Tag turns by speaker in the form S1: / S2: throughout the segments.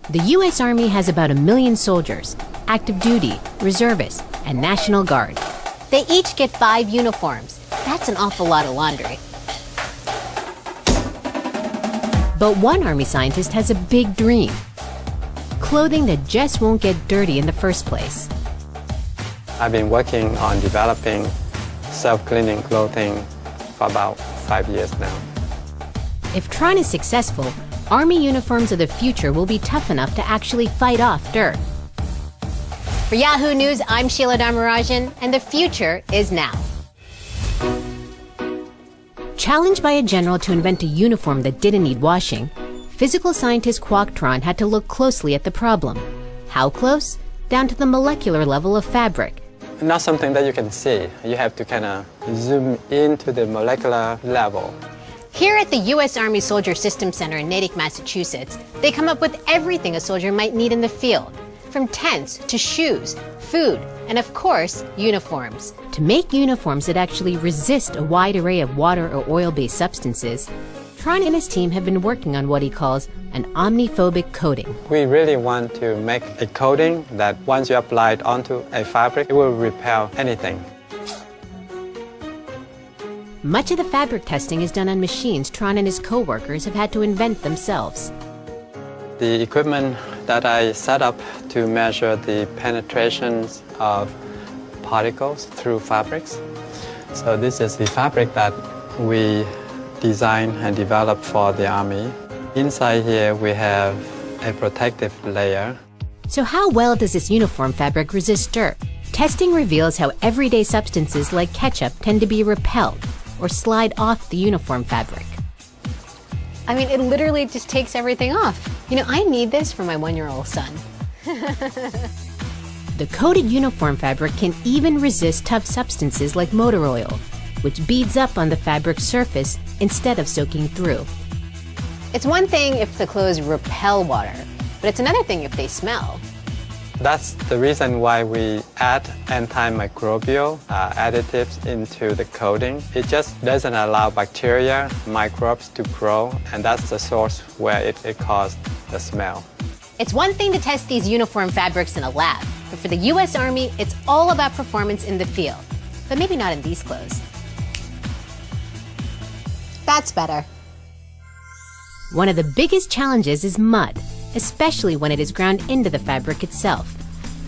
S1: The U.S. Army has about 1 million soldiers, active duty, reservists, and National Guard. They each get 5 uniforms. That's an awful lot of laundry. But one Army scientist has a big dream: clothing that just won't get dirty in the first place.
S2: I've been working on developing self-cleaning clothing for about 5 years now.
S1: If Tron is successful, Army uniforms of the future will be tough enough to actually fight off dirt. For Yahoo News, I'm Sheila Dharmarajan, and the future is now. Challenged by a general to invent a uniform that didn't need washing, physical scientist Kwok Tron had to look closely at the problem. How close? Down to the molecular level of fabric.
S2: Not something that you can see. You have to kind of zoom into the molecular level.
S1: Here at the U.S. Army Soldier Systems Center in Natick, Massachusetts, they come up with everything a soldier might need in the field, from tents to shoes, food, and of course, uniforms. To make uniforms that actually resist a wide array of water or oil-based substances, Tron and his team have been working on what he calls an omniphobic coating.
S2: We really want to make a coating that once you apply it onto a fabric, it will repel anything.
S1: Much of the fabric testing is done on machines Tron and his co-workers have had to invent themselves.
S2: The equipment that I set up to measure the penetrations of particles through fabrics. So this is the fabric that we designed and developed for the Army. Inside here we have a protective layer.
S1: So how well does this uniform fabric resist dirt? Testing reveals how everyday substances like ketchup tend to be repelled or slide off the uniform fabric. I mean, it literally just takes everything off. You know, I need this for my 1-year-old son. The coated uniform fabric can even resist tough substances like motor oil, which beads up on the fabric surface instead of soaking through. It's one thing if the clothes repel water, but it's another thing if they smell.
S2: That's the reason why we add antimicrobial additives into the coating. It just doesn't allow bacteria, microbes to grow, and that's the source where it caused the smell.
S1: It's one thing to test these uniform fabrics in a lab, but for the U.S. Army, it's all about performance in the field. But maybe not in these clothes. That's better. One of the biggest challenges is mud, especially when it is ground into the fabric itself.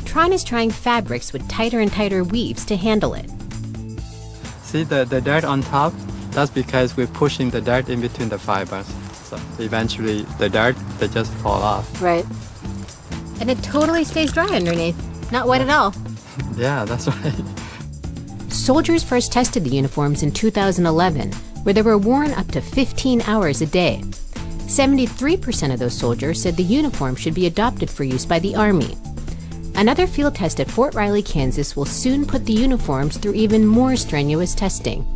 S1: Tron is trying fabrics with tighter and tighter weaves to handle it.
S2: See the dirt on top? That's because we're pushing the dirt in between the fibers. So eventually the dirt, they just fall off.
S1: Right. And it totally stays dry underneath. Not wet at all.
S2: Yeah, that's right.
S1: Soldiers first tested the uniforms in 2011, where they were worn up to 15 hours a day. 73% of those soldiers said the uniform should be adopted for use by the Army. Another field test at Fort Riley, Kansas will soon put the uniforms through even more strenuous testing.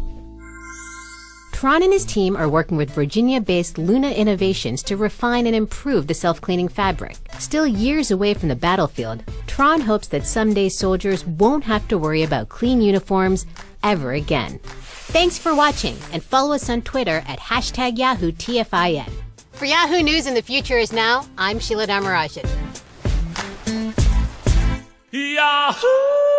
S1: Tron and his team are working with Virginia-based Luna Innovations to refine and improve the self-cleaning fabric. Still years away from the battlefield, Tron hopes that someday soldiers won't have to worry about clean uniforms ever again. Thanks for watching, and follow us on Twitter at #YahooTFIN. For Yahoo News and the Future is Now, I'm Sheila Dharmarajan.
S3: Yahoo!